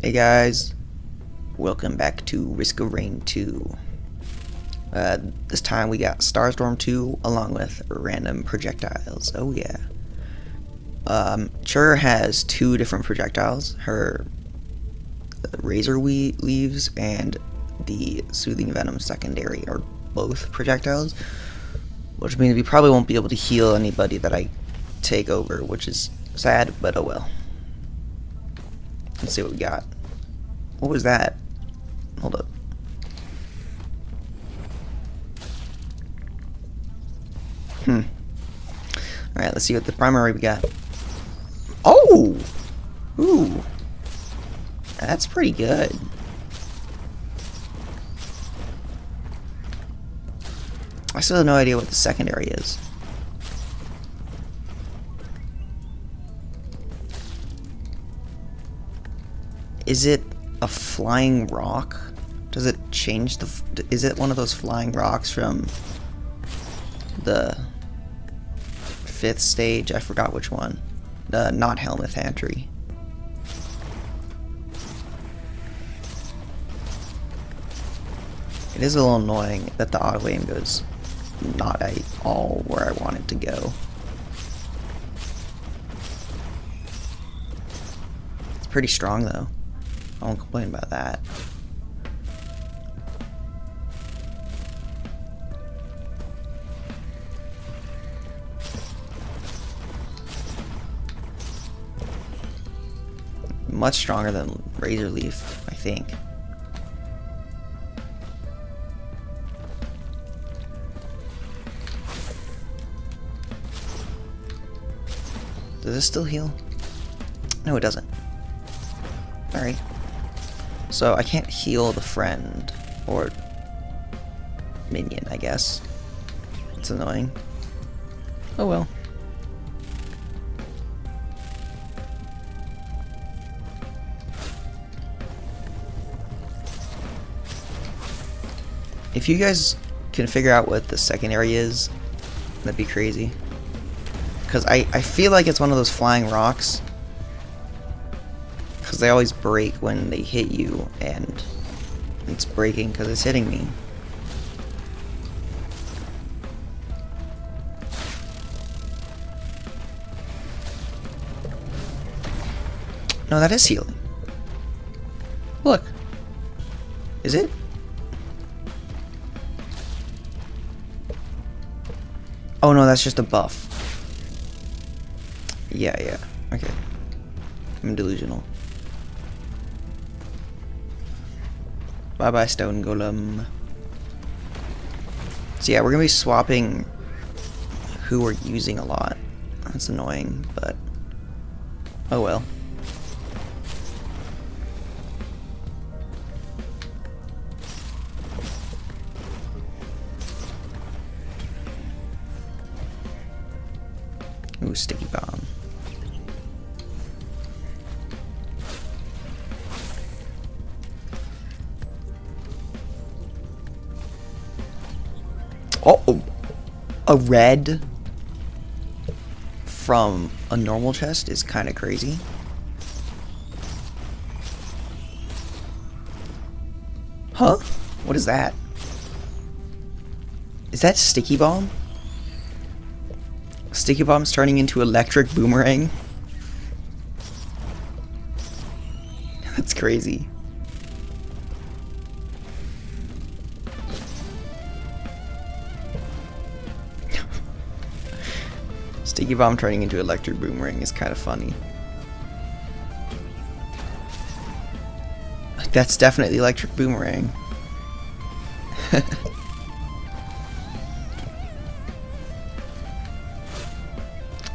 Hey guys, welcome back to Risk of Rain 2. This time we got Starstorm 2 along with random projectiles. Oh yeah. Chirr has two different projectiles, her razor leaves and the soothing venom secondary are both projectiles, which means we probably won't be able to heal anybody that I take over, which is sad, but oh well. Let's see what we got. What was that? Hold up. Alright, let's see what the primary we got. Oh! Ooh. That's pretty good. I still have no idea what the secondary is. Is it a flying rock? Does it change the... is it one of those flying rocks from the 5th stage? I forgot which one. Not Helmuth Hantry. It is a little annoying that the auto aim goes not at all where I want it to go. It's pretty strong though. I won't complain about that. Much stronger than Razor Leaf, I think. Does this still heal? No, it doesn't. Alright. So I can't heal the friend or minion, I guess. It's annoying. Oh well. If you guys can figure out what the secondary is, that'd be crazy. Because I feel like it's one of those flying rocks. Because they always break when they hit you, and it's breaking because it's hitting me. No, that is healing. Look. Is it? Oh no, that's just a buff. Yeah. Okay. I'm delusional. Bye-bye, Stone Golem. So yeah, we're gonna be swapping who we're using a lot. That's annoying, but oh well. Ooh, sticky bomb. Oh, a red from a normal chest is kind of crazy. Huh? What is that? Is that sticky bomb? Sticky bomb's turning into electric boomerang? That's crazy. Sticky bomb turning into electric boomerang is kind of funny. That's definitely electric boomerang.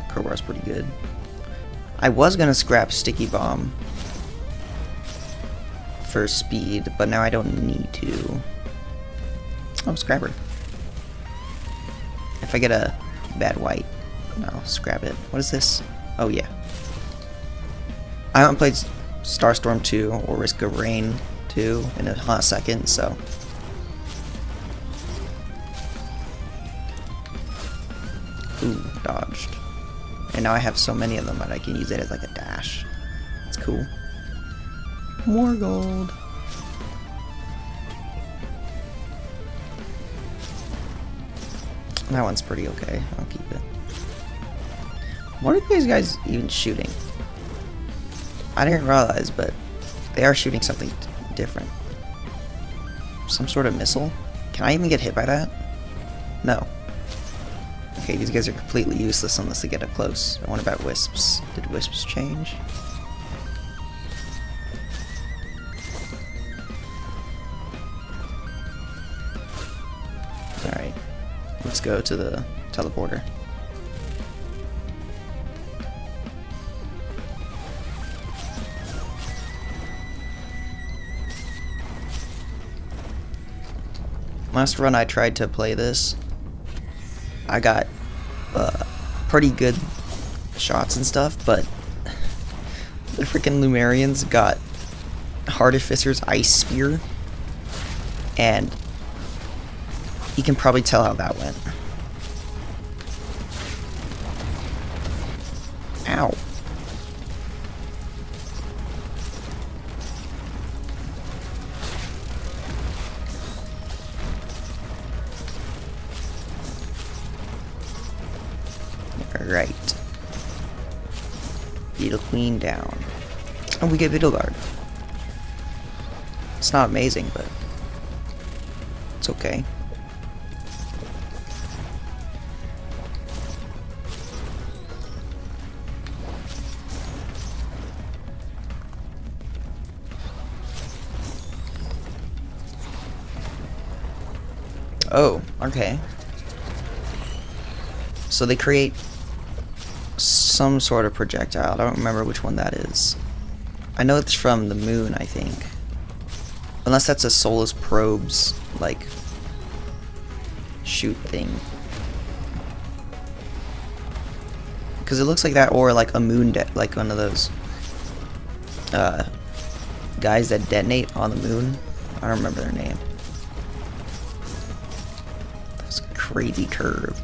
Crowbar's pretty good. I was gonna scrap sticky bomb for speed, but now I don't need to. Oh, scrapper. If I get a bad white, I'll scrap it. What is this? Oh yeah. I haven't played Starstorm 2 or Risk of Rain 2 in a hot second, so. Ooh, dodged. And now I have so many of them that I can use it as like a dash. It's cool. More gold. That one's pretty okay. I'll keep it. What are these guys even shooting? I didn't realize, but they are shooting something different. Some sort of missile? Can I even get hit by that? No. Okay, these guys are completely useless unless they get up close. I wonder about wisps. Did wisps change? Alright. Let's go to the teleporter. Last run I tried to play this, I got pretty good shots and stuff, but the freaking Lumerians got Artificer's Ice Spear, and you can probably tell how that went. Ow. Alright. Beetle Queen down. And we get Beetle Guard. It's not amazing, but it's okay. Oh, okay. So they create some sort of projectile. I don't remember which one that is. I know it's from the moon, I think. Unless that's a Solus Probes, like, shoot thing. Because it looks like that, or like a moon, like one of those guys that detonate on the moon. I don't remember their name. That's a crazy curve.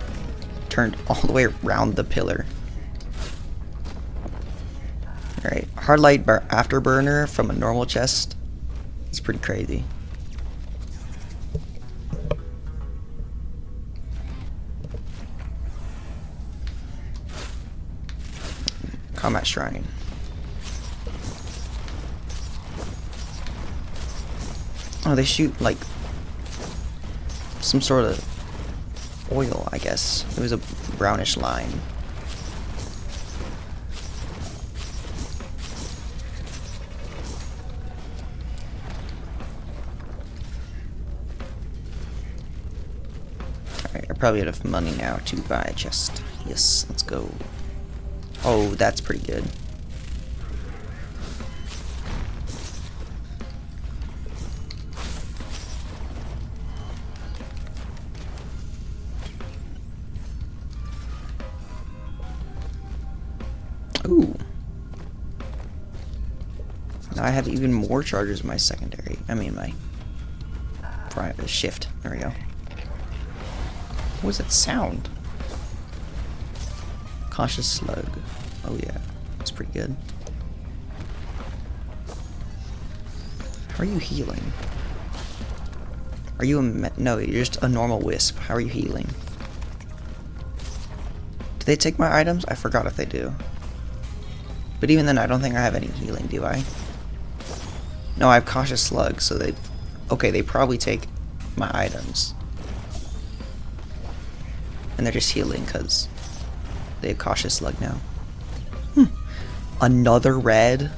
Turned all the way around the pillar. Alright, hard light afterburner from a normal chest. It's pretty crazy. Combat Shrine. Oh, they shoot like some sort of oil, I guess. It was a brownish line. Alright, I probably have enough money now to buy a chest. Yes, let's go. Oh, that's pretty good. Ooh. Now I have even more charges in my secondary. I mean, my private shift. There we go. What was that sound? Cautious Slug. Oh yeah, that's pretty good. How are you healing? Are you a no, you're just a normal wisp. How are you healing? Do they take my items? I forgot if they do. But even then, I don't think I have any healing, do I? No, I have Cautious Slug, so they... Okay, they probably take my items. And they're just healing, because they have Cautious Slug now. Another red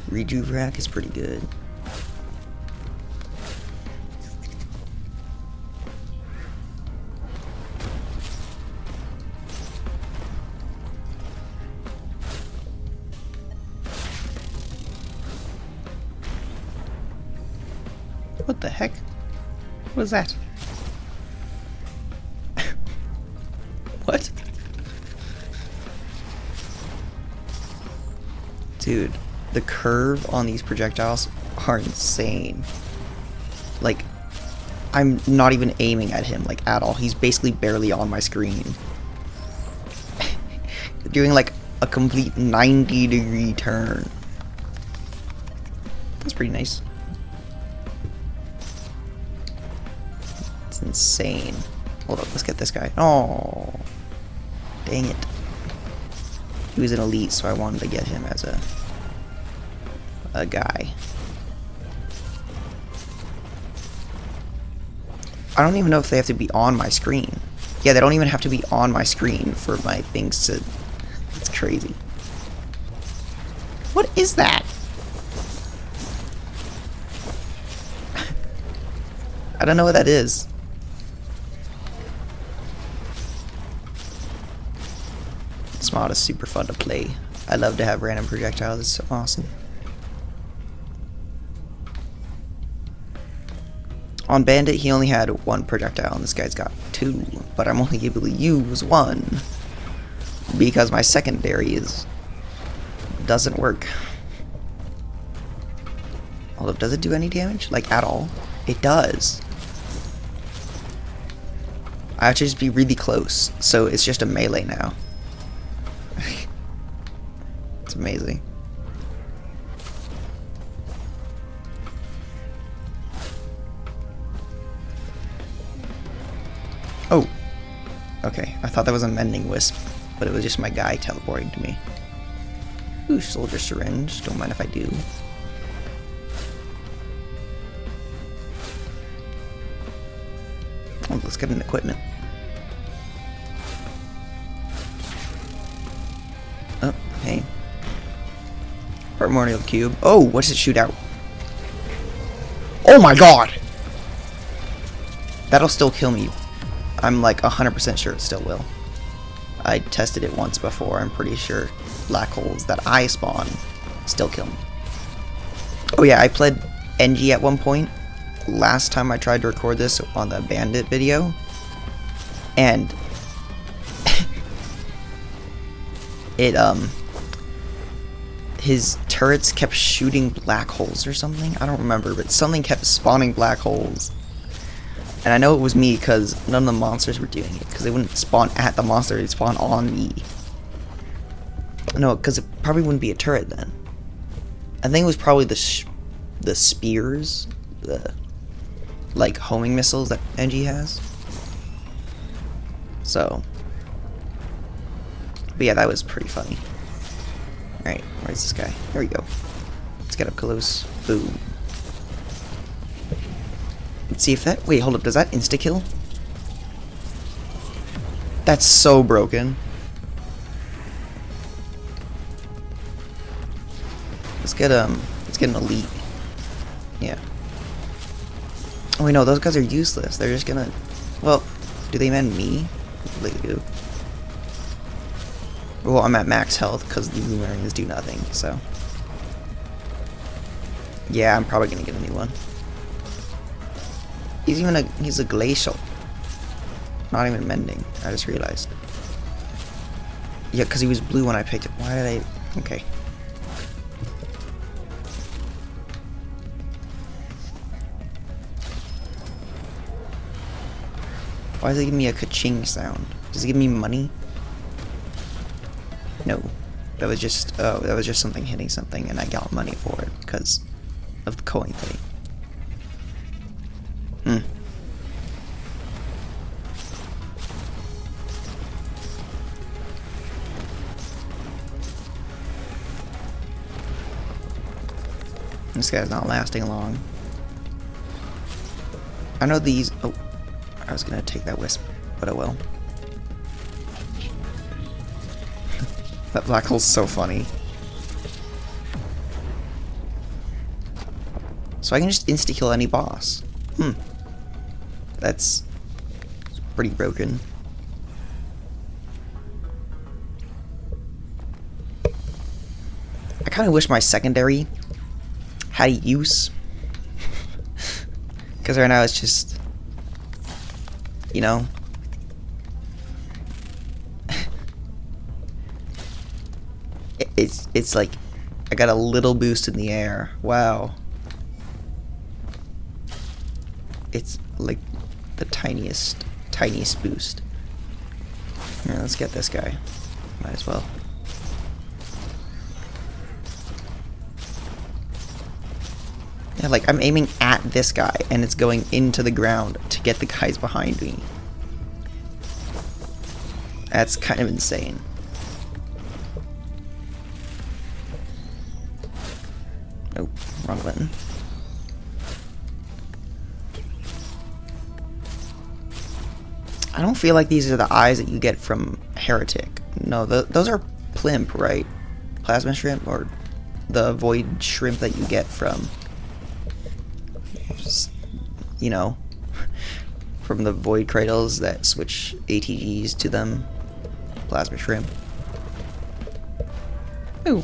Rejuve rack is pretty good. What the heck? What was that? What? Dude, the curve on these projectiles are insane. Like, I'm not even aiming at him, like, at all. He's basically barely on my screen. Doing, like, a complete 90-degree turn. That's pretty nice. It's insane. Hold up, let's get this guy. Oh, dang it. He was an elite, so I wanted to get him as a guy. I don't even know if they have to be on my screen. Yeah, they don't even have to be on my screen for my things to... It's crazy. What is that? I don't know what that is. This mod is super fun to play. I love to have random projectiles. It's so awesome. On Bandit, he only had one projectile, and this guy's got two. But I'm only able to use one because my secondary doesn't work. Hold up, does it do any damage? Like, at all? It does. I have to just be really close, so it's just a melee now. It's amazing. Oh, okay. I thought that was a mending wisp, but it was just my guy teleporting to me. Ooh, soldier syringe. Don't mind if I do. Oh, let's get an equipment. Oh, hey. Primordial cube. Oh, what does it shoot out? Oh my god! That'll still kill me. I'm like 100% sure it still will. I tested it once before. I'm pretty sure black holes that I spawn still kill me. Oh yeah, I played NG at one point. Last time I tried to record this on the Bandit video. And it his turrets kept shooting black holes or something. I don't remember, but something kept spawning black holes. And I know it was me because none of the monsters were doing it. Because they wouldn't spawn at the monster, they'd spawn on me. No, because it probably wouldn't be a turret then. I think it was probably the spears, the like homing missiles that NG has. So, but yeah, that was pretty funny. Alright, where's this guy? There we go. Let's get up close. Boom. Let's see if that... Wait, hold up. Does that insta-kill? That's so broken. Let's get an elite. Yeah. Oh wait, no, those guys are useless. They're just gonna... Well, do they mend me? They do. Well, I'm at max health because the boomerangs do nothing, so... Yeah, I'm probably gonna get a new one. He's a glacial. Not even mending. I just realized. Yeah, because he was blue when I picked it. Why did I... Okay. Why does it give me a ka-ching sound? Does it give me money? No. That was just... Oh, that was just something hitting something and I got money for it because of the coin thing. This guy's not lasting long. I know these... Oh, I was gonna take that wisp, but I will. That black hole's so funny. So I can just insta-kill any boss. That's pretty broken. I kind of wish my secondary had a use. Because right now it's just... You know? It's like... I got a little boost in the air. Wow. It's like the tiniest boost. Here, let's get this guy. Might as well. Yeah, like I'm aiming at this guy and it's going into the ground to get the guys behind me. That's kind of insane. Oh, wrong button. I don't feel like these are the eyes that you get from Heretic. No, those are Plimp, right? Plasma shrimp, or the void shrimp that you get from, you know, from the void cradles that switch ATGs to them. Plasma shrimp. Ooh.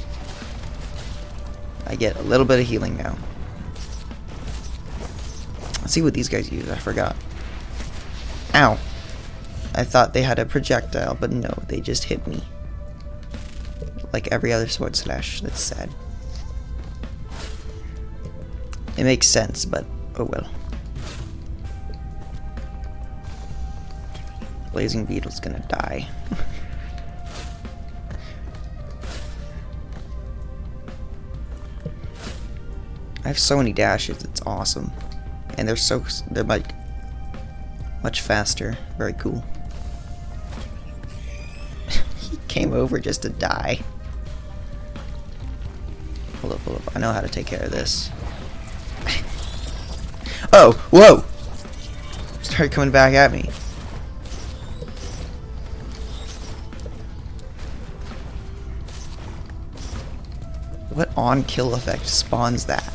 I get a little bit of healing now. Let's see what these guys use. I forgot. Ow. I thought they had a projectile, but no, they just hit me. Like every other sword slash. That's sad. It makes sense, but oh well. Blazing Beetle's gonna die. I have so many dashes, it's awesome. And they're like much faster. Very cool. He came over just to die. Hold up, hold up. I know how to take care of this. Oh, whoa! Started coming back at me. What on-kill effect spawns that?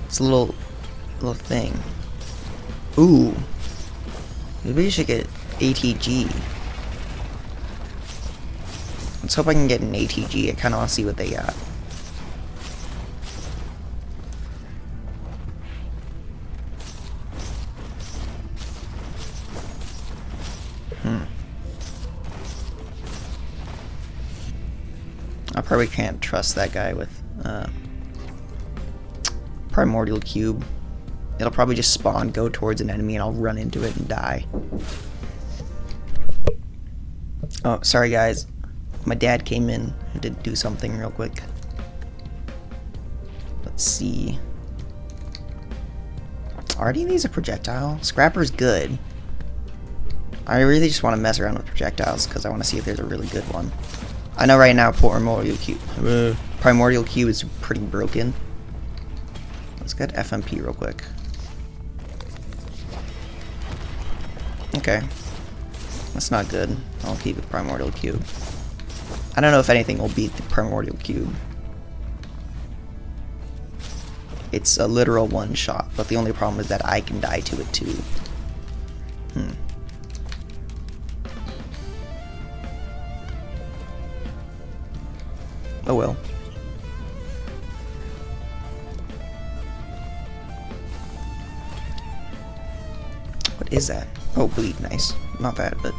It's a little thing. Ooh. Maybe you should get ATG. Let's hope I can get an ATG. I kind of want to see what they got. I probably can't trust that guy with Primordial Cube. It'll probably just spawn, go towards an enemy, and I'll run into it and die. Oh, sorry guys. My dad came in and did do something real quick. Let's see. Are any of these a projectile? Scrapper's good. I really just want to mess around with projectiles because I want to see if there's a really good one. I know right now Primordial Cube is pretty broken. Let's get FMP real quick. Okay. That's not good. I'll keep it Primordial Cube. I don't know if anything will beat the Primordial Cube. It's a literal one-shot, but the only problem is that I can die to it too. Oh well. What is that? Oh, bleed, nice. Not bad, but...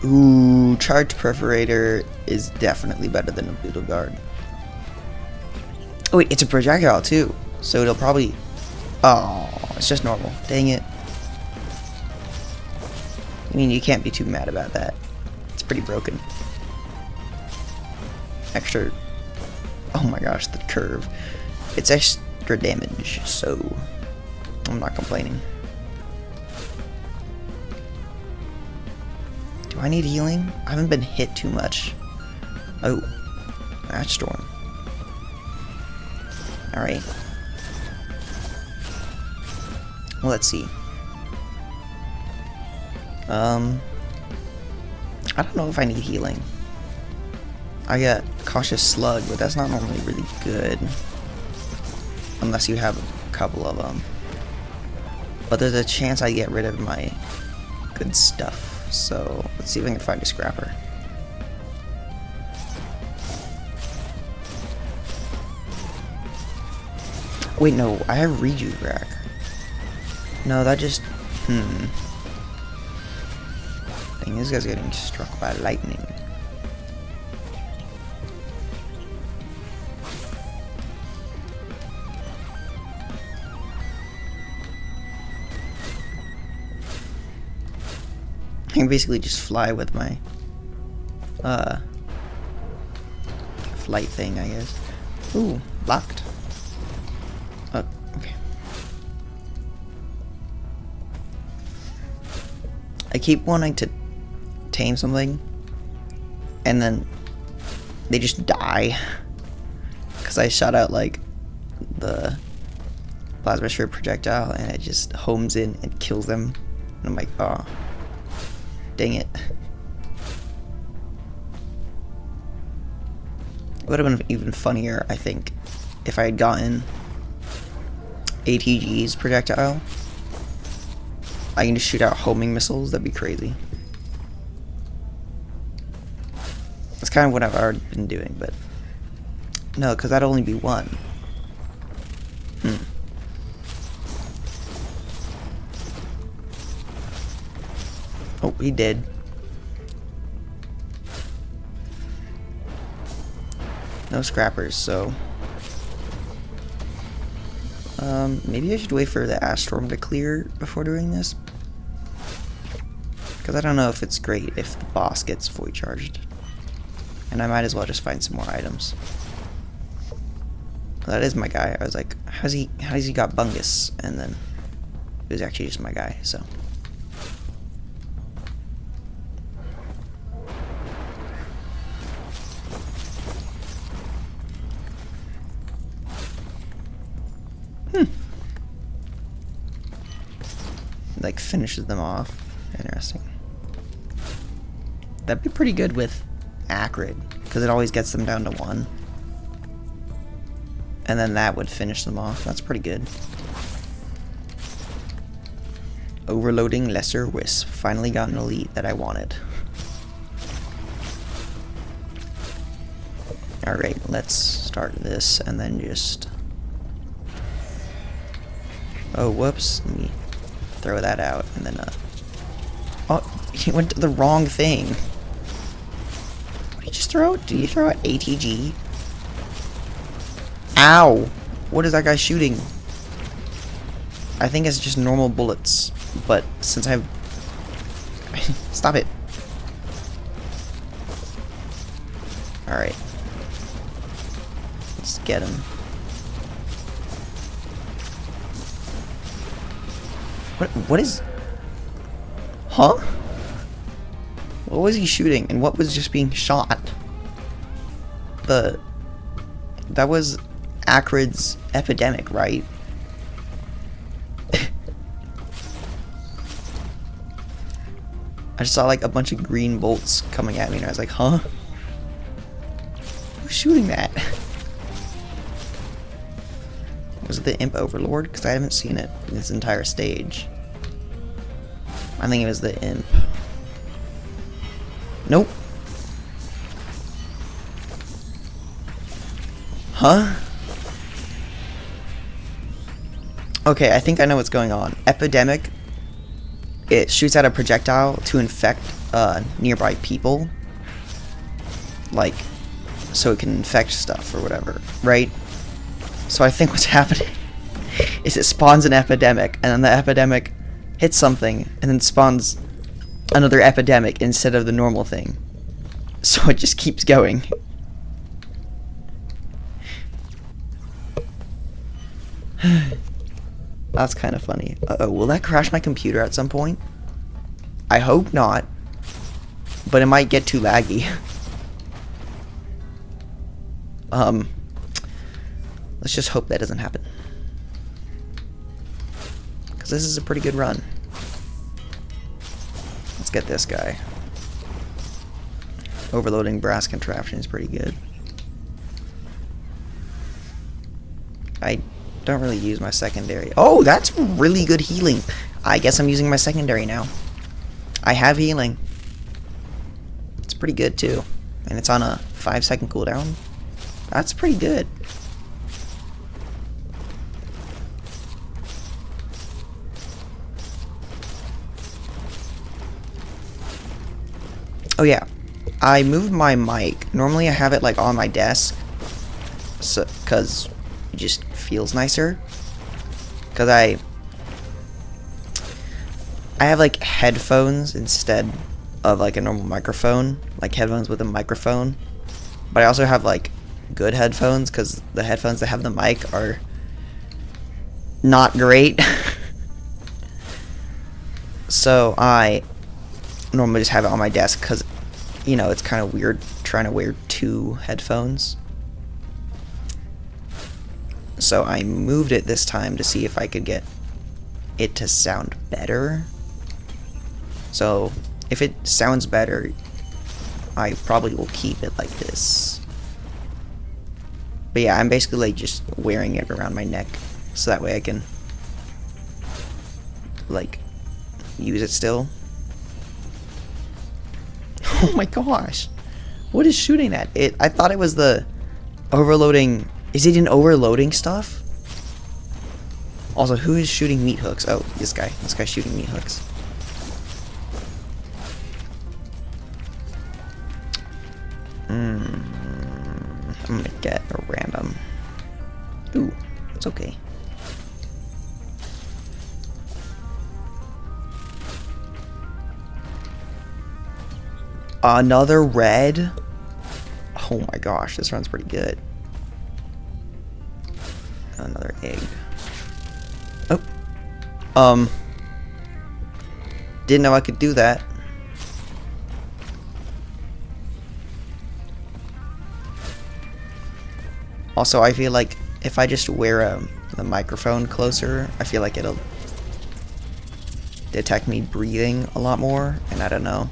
Ooh, Charged Perforator is definitely better than a Beetle Guard. Oh wait, it's a projectile too, so it'll probably... Oh, it's just normal. Dang it. I mean, you can't be too mad about that. It's pretty broken. Extra... Oh my gosh, the curve. It's extra damage, so... I'm not complaining. Do I need healing? I haven't been hit too much. Oh. Starstorm. Alright. Well, let's see. I don't know if I need healing. I got Cautious Slug, but that's not normally really good. Unless you have a couple of them. But there's a chance I get rid of my good stuff. So, let's see if I can find a scrapper. Wait, no, I have Rejuve Rack. No, that just... Dang, this guy's getting struck by lightning. I can basically just fly with my flight thing, I guess. Ooh, locked. Oh, okay. I keep wanting to tame something, and then they just die. Because I shot out, like, the plasma shrimp projectile, and it just homes in and kills them. And I'm like, oh, dang it. It would have been even funnier, I think, if I had gotten ATG's projectile. I can just shoot out homing missiles. That'd be crazy. That's kind of what I've already been doing, but no, because that'd only be one. Oh, he did. No scrappers, so maybe I should wait for the starstorm to clear before doing this, because I don't know if it's great if the boss gets fully charged, and I might as well just find some more items. Well, that is my guy. I was like, how's he got bungus? And then it was actually just my guy. So like finishes them off. Interesting. That'd be pretty good with acrid, because it always gets them down to 1. And then that would finish them off. That's pretty good. Overloading lesser wisp. Finally got an elite that I wanted. Alright, let's start this and then just... Oh, whoops. Let me throw that out and then, Oh, he went to the wrong thing. What did you just throw? Did you throw out ATG? Ow! What is that guy shooting? I think it's just normal bullets, but since I've... Stop it. Alright. Let's get him. What is... Huh? What was he shooting, and what was just being shot? That was Acrid's epidemic, right? I just saw like a bunch of green bolts coming at me and I was like, huh? Who's shooting that? Was it the Imp Overlord? Because I haven't seen it in this entire stage. I think it was the Imp. Nope. Huh? Okay, I think I know what's going on. Epidemic, it shoots out a projectile to infect nearby people. Like, so it can infect stuff or whatever, right? So I think what's happening is it spawns an epidemic, and then the epidemic hits something, and then spawns another epidemic instead of the normal thing. So it just keeps going. That's kind of funny. Uh-oh, will that crash my computer at some point? I hope not. But it might get too laggy. Let's just hope that doesn't happen. Because this is a pretty good run. Let's get this guy. Overloading brass contraption is pretty good. I don't really use my secondary. Oh, that's really good healing. I guess I'm using my secondary now. I have healing. It's pretty good too. And it's on a 5-second cooldown. That's pretty good. Oh yeah, I moved my mic. Normally I have it like on my desk, so cause it just feels nicer. Cause I have like headphones instead of like a normal microphone, like headphones with a microphone. But I also have like good headphones, because the headphones that have the mic are not great. So I normally just have it on my desk because, you know, it's kind of weird trying to wear two headphones. So I moved it this time to see if I could get it to sound better. So if it sounds better, I probably will keep it like this. But yeah, I'm basically like just wearing it around my neck so that way I can like use it still. Oh my gosh, what is shooting at it? I thought it was the overloading. Is it in overloading stuff? Also, who is shooting meat hooks? Oh, this guy's shooting meat hooks. I'm gonna get a random. Ooh, it's okay. Another red? Oh my gosh, this run's pretty good. Another egg. Oh. Didn't know I could do that. Also, I feel like if I just wear the microphone closer, I feel like it'll detect me breathing a lot more, and I don't know.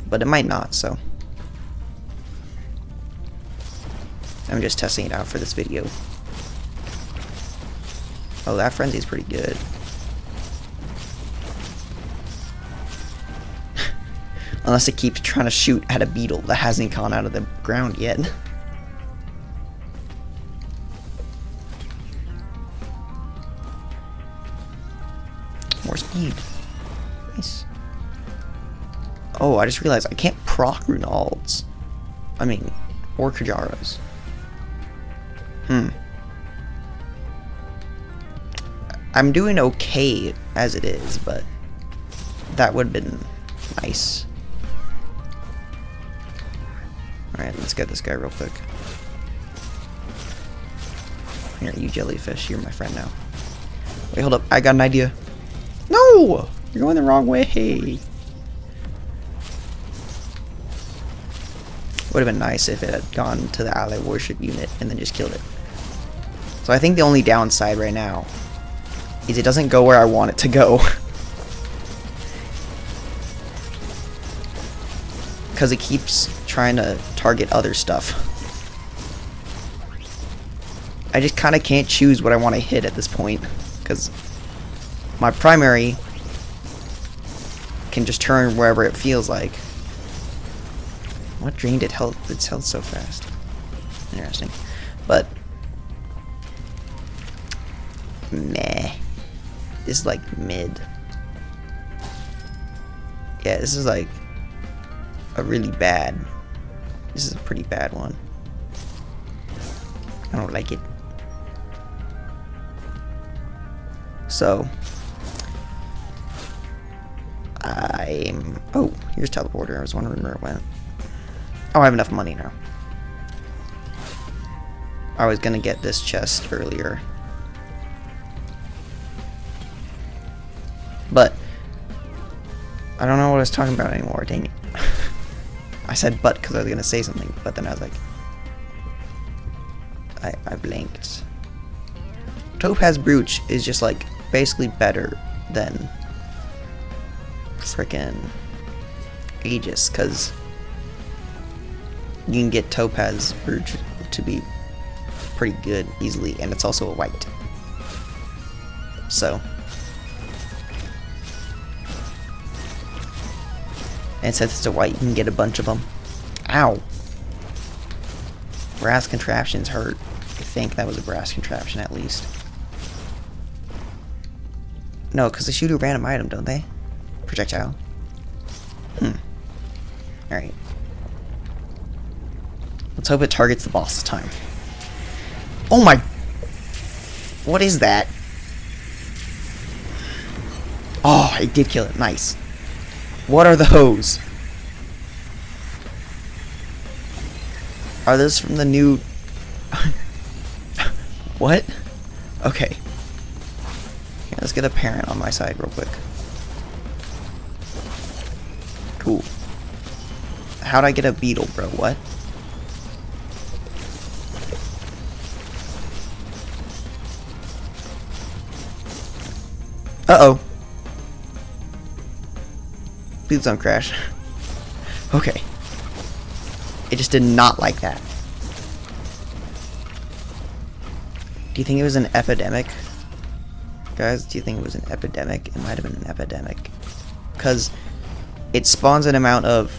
But it might not, so I'm just testing it out for this video. Oh, that frenzy's pretty good. Unless it keeps trying to shoot at a beetle that hasn't gone out of the ground yet. More speed. Nice. Oh, I just realized I can't proc Runalds. I mean, or Kajaras. I'm doing okay as it is, but that would have been nice. Alright, let's get this guy real quick. Here, you jellyfish, you're my friend now. Wait, hold up, I got an idea. No! You're going the wrong way! Would have been nice if it had gone to the ally warship unit and then just killed it. So I think the only downside right now is it doesn't go where I want it to go. Because it keeps trying to target other stuff. I just kind of can't choose what I want to hit at this point. Because my primary can just turn wherever it feels like. What drained its health so fast? Interesting. But meh. This is like mid. Yeah, this is like a really bad. This is a pretty bad one. I don't like it. So oh, here's teleporter. I was wondering where it went. Oh, I have enough money now. I was gonna get this chest earlier. But I don't know what I was talking about anymore, dang it. I said but because I was gonna say something, but then I was like I blanked. Topaz Brooch is just like basically better than frickin' Aegis, because you can get Topaz Brooch to be pretty good easily, and it's also a white. So, and since it's a white, you can get a bunch of them. Ow! Brass contraptions hurt. I think that was a brass contraption at least. No, because they shoot a random item, don't they? Projectile. Alright. Let's hope it targets the boss this time. Oh my... What is that? Oh, it did kill it. Nice. What are those? Are those from the new... What? Okay. Yeah, let's get a parent on my side real quick. Cool. How'd I get a beetle, bro? What? Uh-oh. Please don't crash. Okay. It just did not like that. Do you think it was an epidemic? Guys, do you think it was an epidemic? It might have been an epidemic. Because it spawns an amount of,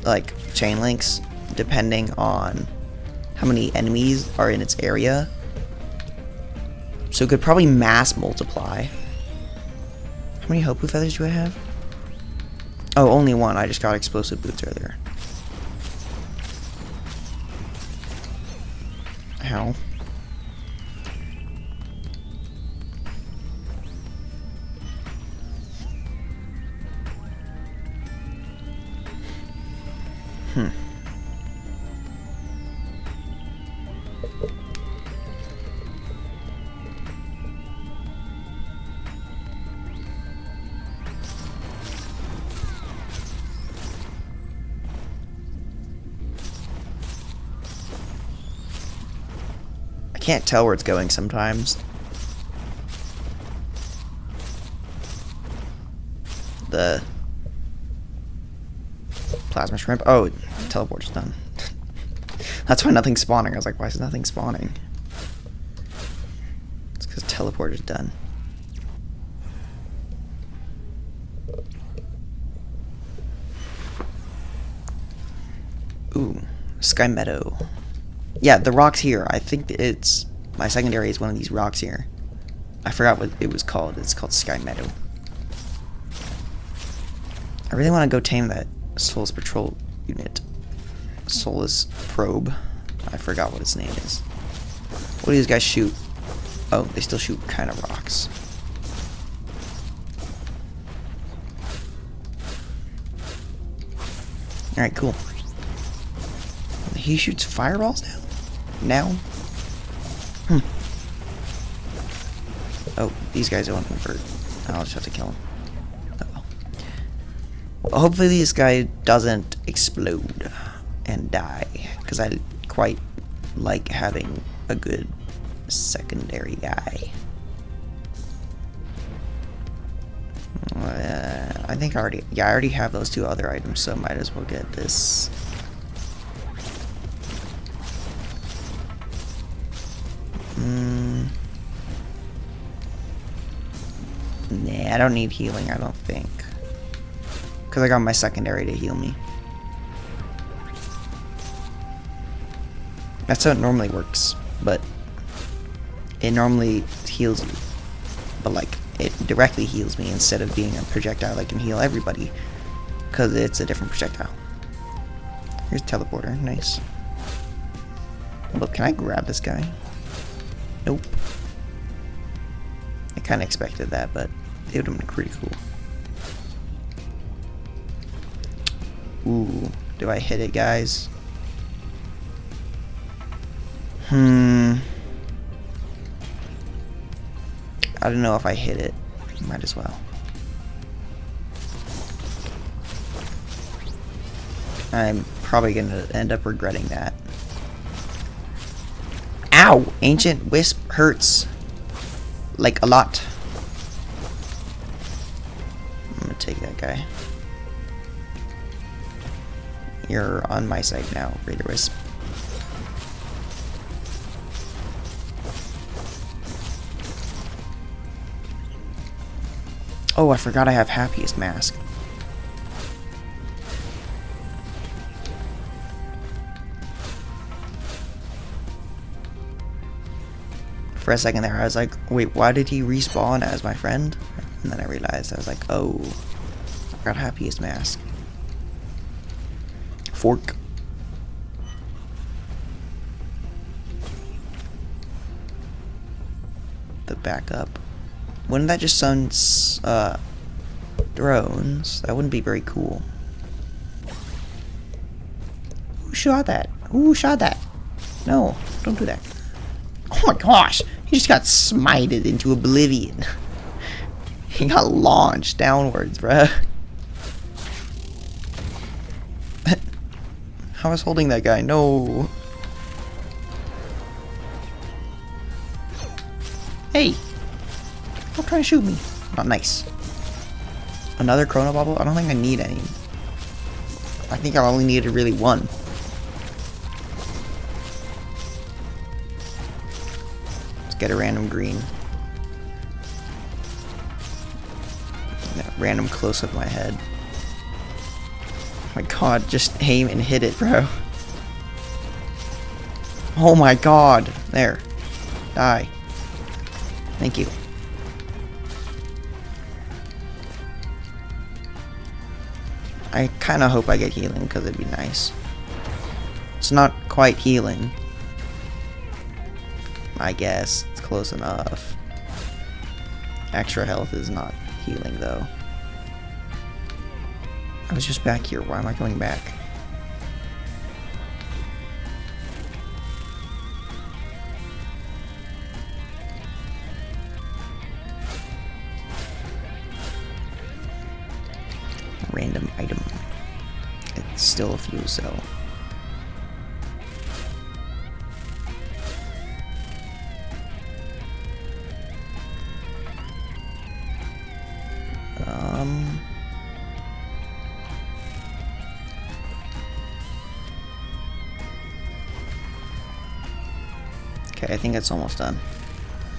like, chain links depending on how many enemies are in its area. So it could probably mass multiply. How many Hopu feathers do I have? Oh, only one. I just got explosive boots earlier. Ow. I can't tell where it's going sometimes. The plasma shrimp. Oh, teleport's done. That's why nothing's spawning. I was like, why is nothing spawning? It's because teleport is done. Ooh, Sky Meadow. Yeah, the rocks here. I think it's my secondary is one of these rocks here. I forgot what it was called. It's called Sky Meadow. I really want to go tame that Soulless Patrol unit. Soulless Probe. I forgot what its name is. What do these guys shoot? Oh, they still shoot kind of rocks. Alright, cool. He shoots fireballs now? Oh, these guys don't convert. I'll just have to kill him. Uh-oh. Well, hopefully this guy doesn't explode and die, because I quite like having a good secondary guy. I think I already have those two other items, so might as well get this. Nah, I don't need healing, I don't think. Because I got my secondary to heal me. That's how it normally works, but it normally heals you. But like, it directly heals me instead of being a projectile that can heal everybody. Because it's a different projectile. Here's teleporter, nice. Look, can I grab this guy? Nope. I kind of expected that, but it would have been pretty cool. Ooh, do I hit it, guys? I don't know if I hit it. Might as well. I'm probably gonna end up regretting that. Ow! Ancient Wisp hurts. Like a lot. I'm gonna take that guy. You're on my side now, Raider Wisp. Oh, I forgot I have Happiest Mask. For a second there, I was like, wait, why did he respawn as my friend? And then I realized, I was like, oh, I got Happiest Mask. Fork. The backup. Wouldn't that just send drones? That wouldn't be very cool. Who shot that? Who shot that? No, don't do that. Oh my gosh! He just got smited into oblivion. He got launched downwards, bruh. I was holding that guy. No. Hey! Don't try to shoot me. Not nice. Another chrono bubble? I don't think I need any. I think I only needed really one. Let's get a random green. That random close up my head. Oh my god, just aim and hit it, bro. Oh my god. There. Die. Thank you. I kind of hope I get healing because it'd be nice. It's not quite healing. I guess it's close enough. Extra health is not healing though. I was just back here. Why am I going back? Random item. It's still a fuel cell. Okay, I think it's almost done.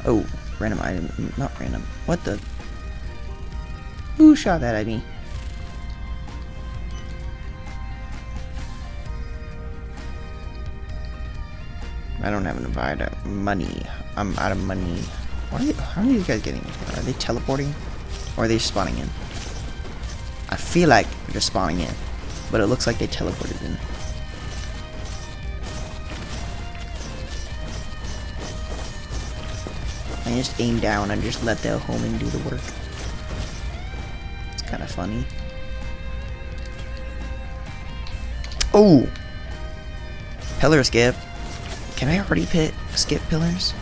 Oh, random item. Not random. What the? Who shot that at me? I don't have enough money. I'm out of money. How are these guys getting in here? Are they teleporting? Or are they spawning in? I feel like they're spawning in. But it looks like they teleported in. I just aim down and just let the homing do the work. It's kind of funny. Oh! Pillar skip. Can I already skip pillars?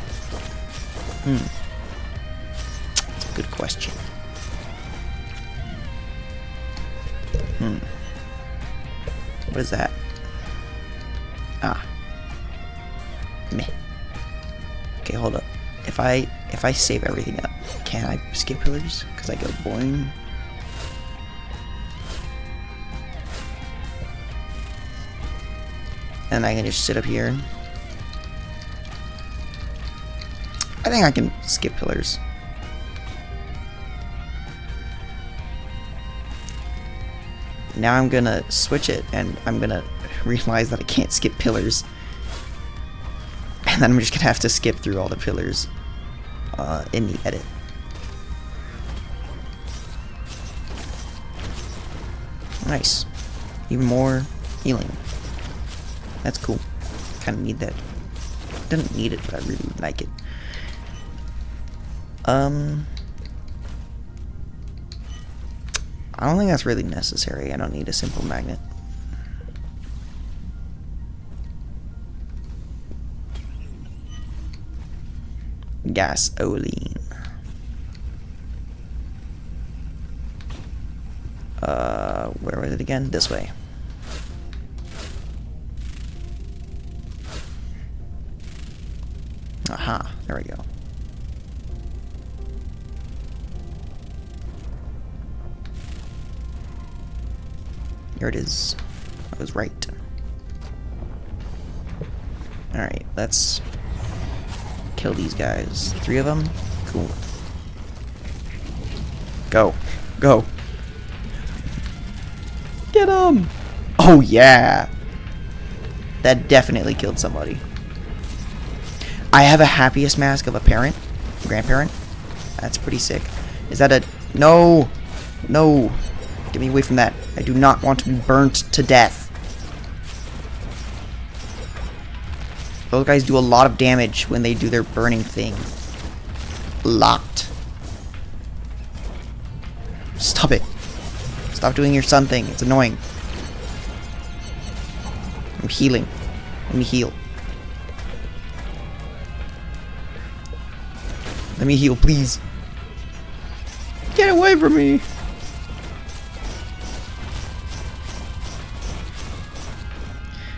That's a good question. What is that? Ah. Meh. Okay, hold up. If I save everything up, can I skip pillars? Because I go boing. And I can just sit up here. I think I can skip pillars. Now I'm gonna switch it, and I'm gonna realize that I can't skip pillars. And then I'm just gonna have to skip through all the pillars in the edit. Nice. Even more healing. That's cool. Kinda need that. Didn't need it, but I really like it. I don't think that's really necessary. I don't need a simple magnet. Gasoline. Where was it again? This way. Aha, there we go. Here it is. I was right. Alright, let's kill these guys. 3 of them? Cool. Go. Go. Get him! Oh yeah! That definitely killed somebody. I have a happiest mask of a parent. Grandparent. That's pretty sick. Is that a... No! No! Get me away from that. I do not want to be burnt to death. Those guys do a lot of damage when they do their burning thing. A lot. Stop it. Stop doing your sun thing. It's annoying. I'm healing. Let me heal. Let me heal, please. Get away from me!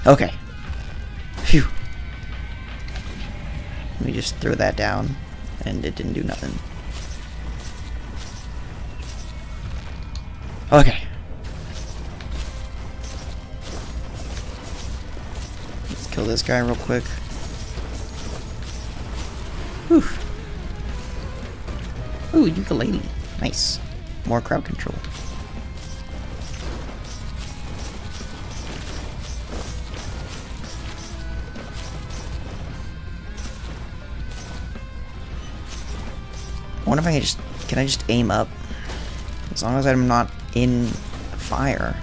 Okay. Phew. Let me just throw that down, and it didn't do nothing. Okay. Let's kill this guy real quick. Whew. Ooh, ukulele. Nice. More crowd control. I wonder if can I just aim up? As long as I'm not in fire.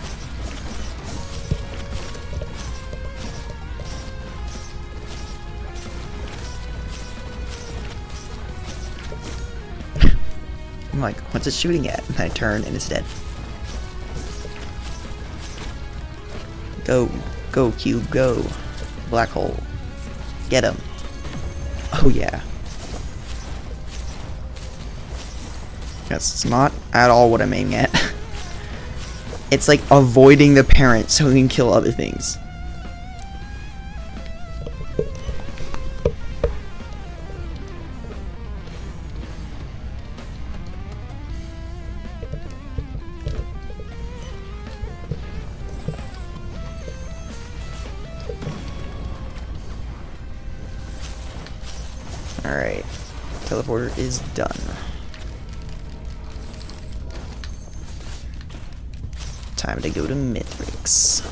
I'm like, what's it shooting at? And I turn and it's dead. Go. Go, cube, go. Black hole. Get him. Oh yeah. That's not at all what I'm aiming at. It's like avoiding the parent so we can kill other things. Alright. Teleporter is done. Time to go to Mithrix.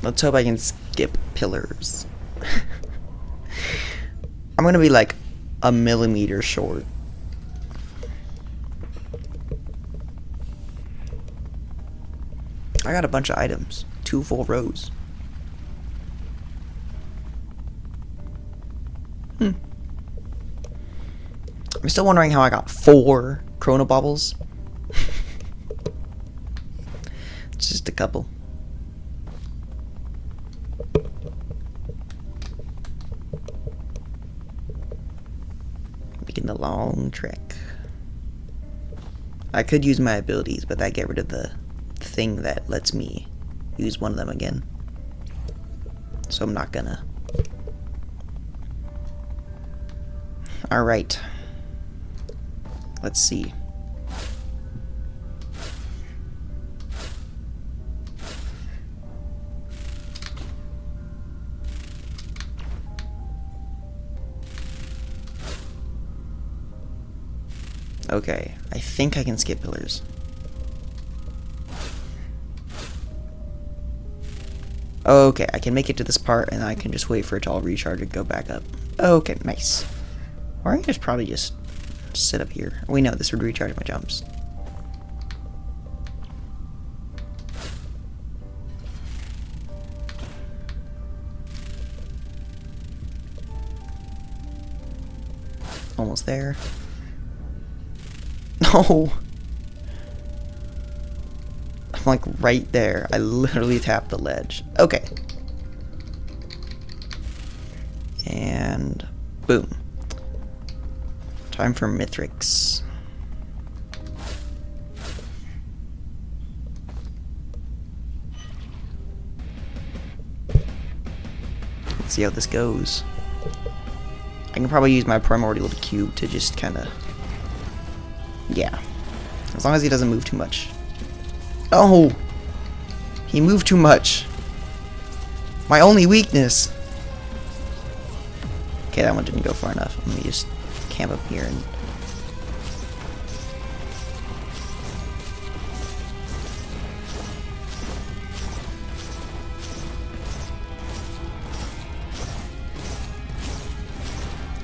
Let's hope I can skip pillars. I'm gonna be like a millimeter short. I got a bunch of items. 2 full rows. I'm still wondering how I got 4 chronobaubles. It's just a couple. Making the long trek. I could use my abilities, but that get rid of the thing that lets me use one of them again. So I'm not gonna. Alright. Let's see. Okay, I think I can skip pillars. Okay, I can make it to this part and I can just wait for it to all recharge and go back up. Okay, nice. Or I can just probably just sit up here. We know this would recharge my jumps. Almost there. No! I'm like right there. I literally tapped the ledge. Okay. And boom. Time for Mithrix. Let's see how this goes. I can probably use my primordial cube to just kind of... Yeah. As long as he doesn't move too much. Oh! He moved too much. My only weakness. Okay, that one didn't go far enough. Let me just camp up here and...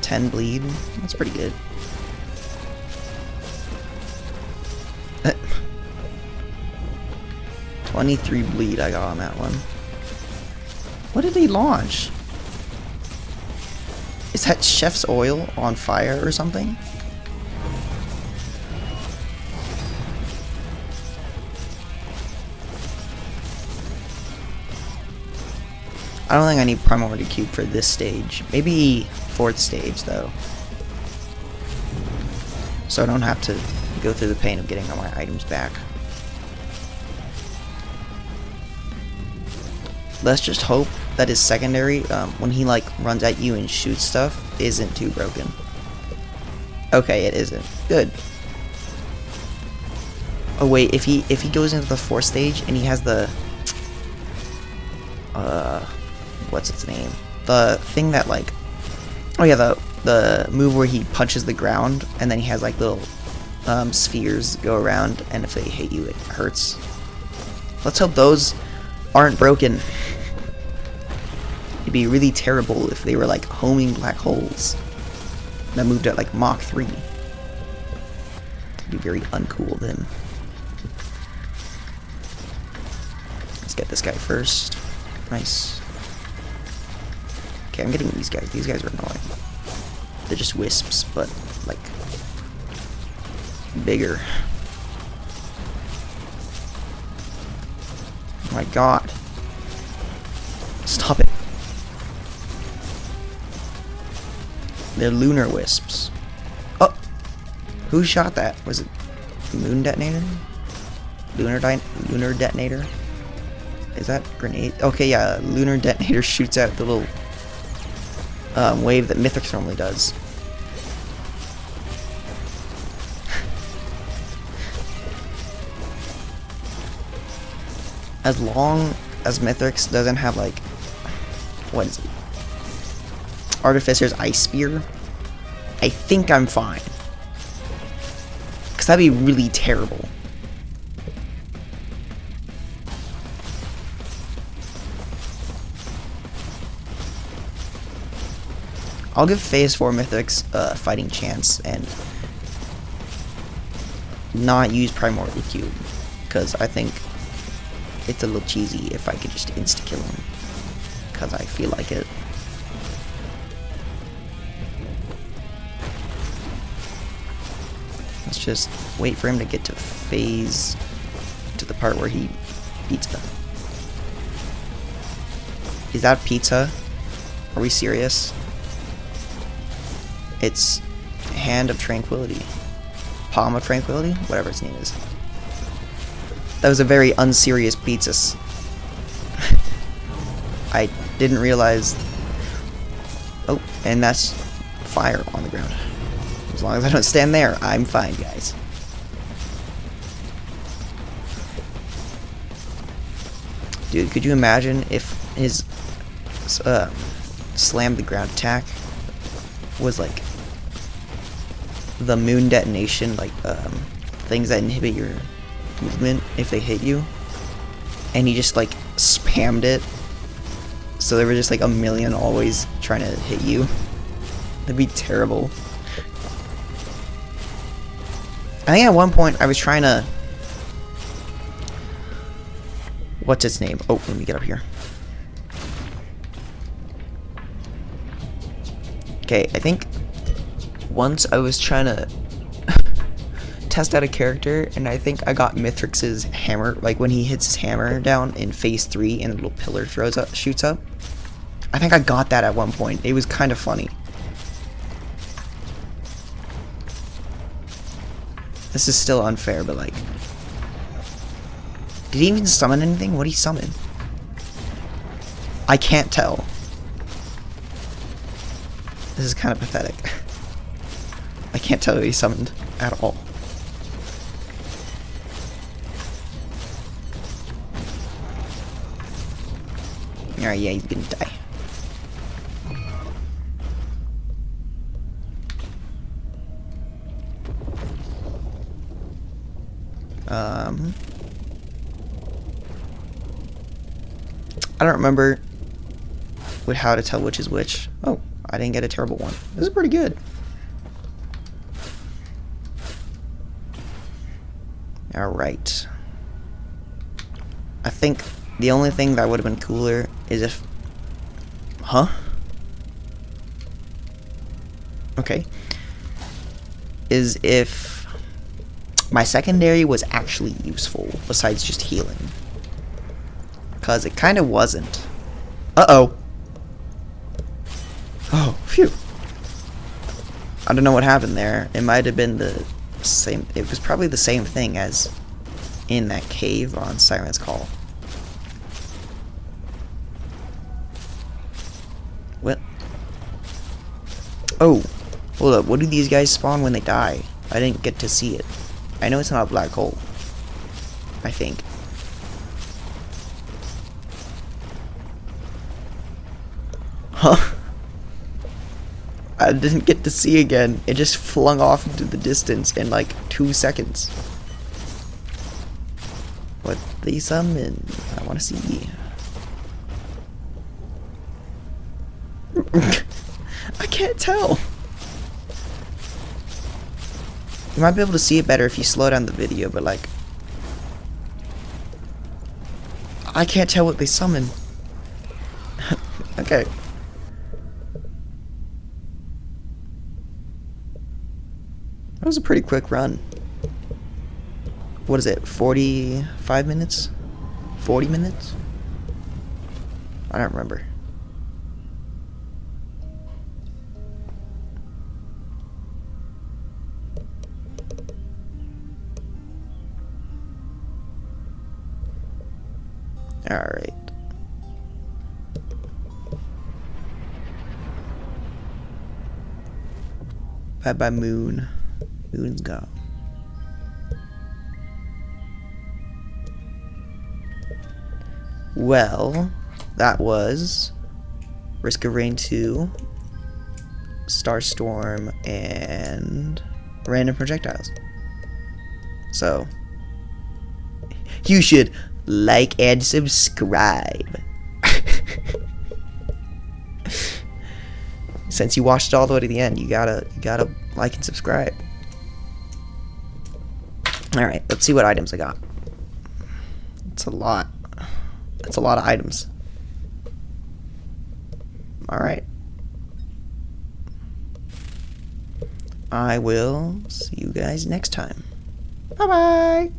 $10 bleed. That's pretty good. 23 bleed I got on that one. What did he launch? Is that chef's oil on fire or something? I don't think I need Primordial Cube for this stage. Maybe 4th stage, though. So I don't have to go through the pain of getting all my items back. Let's just hope that his secondary, when he like runs at you and shoots stuff, isn't too broken. Okay, it isn't. Good. Oh wait, if he goes into the 4th stage and he has the what's its name? The thing that like, oh yeah, the move where he punches the ground and then he has like little spheres go around, and if they hit you it hurts. Let's hope those aren't broken. It'd be really terrible if they were like homing black holes that moved at like Mach 3. It'd be very uncool of him. Let's get this guy first. Nice. Okay, I'm getting these guys. These guys are annoying. They're just wisps, but like bigger. Oh my god. Stop it. They're lunar wisps. Oh! Who shot that? Was it Moon Detonator? Lunar Detonator? Is that grenade? Okay, yeah, Lunar Detonator shoots out the little wave that Mithrix normally does. As long as Mithrix doesn't have like, what is it? Artificer's Ice Spear, I think I'm fine. Because that'd be really terrible. I'll give Phase 4 Mythics a fighting chance and not use Primordial Cube, because I think it's a little cheesy if I could just insta-kill him, because I feel like it. Let's just wait for him to get to phase, to the part where he pizza. Is that pizza? Are we serious? It's Hand of Tranquility. Palm of Tranquility? Whatever its name is. That was a very unserious pizza. I didn't realize... Oh, and that's fire on the ground. As long as I don't stand there, I'm fine, guys. Dude, could you imagine if his slam the ground attack was like the moon detonation, like things that inhibit your movement if they hit you, and he just like spammed it, so there were just like a million always trying to hit you? That'd be terrible. I think at one point I was trying to... What's its name? Oh, let me get up here. Okay, I think once I was trying to test out a character, and I think I got Mithrix's hammer, like when he hits his hammer down in phase 3 and a little pillar shoots up. I think I got that at one point. It was kind of funny. This is still unfair, but like... Did he even summon anything? What did he summon? I can't tell. This is kind of pathetic. I can't tell who he summoned at all. Alright, yeah, he's gonna die. I don't remember how to tell which is which. Oh, I didn't get a terrible one. This is pretty good. Alright. I think the only thing that would have been cooler is if... Huh? Okay. Is if my secondary was actually useful, besides just healing. Because it kind of wasn't. Uh-oh. I don't know what happened there. It might have been the same. It was probably the same thing as in that cave on Siren's Call. What? Oh, hold up. What do these guys spawn when they die? I didn't get to see it. I know it's not a black hole. I think. Huh? I didn't get to see again. It just flung off into the distance in like 2 seconds. What they summon? I want to see. I can't tell. You might be able to see it better if you slow down the video, but like, I can't tell what they summon. Okay. That was a pretty quick run. What is it? 45 minutes? 40 minutes? I don't remember. Alright. Bye bye, moon. Moon's gone. Well, that was Risk of Rain 2, Starstorm, and Random Projectiles. So, you should like and subscribe. Since you watched it all the way to the end, you gotta like and subscribe. Alright, let's see what items I got. It's a lot. That's a lot of items. Alright. I will see you guys next time. Bye-bye!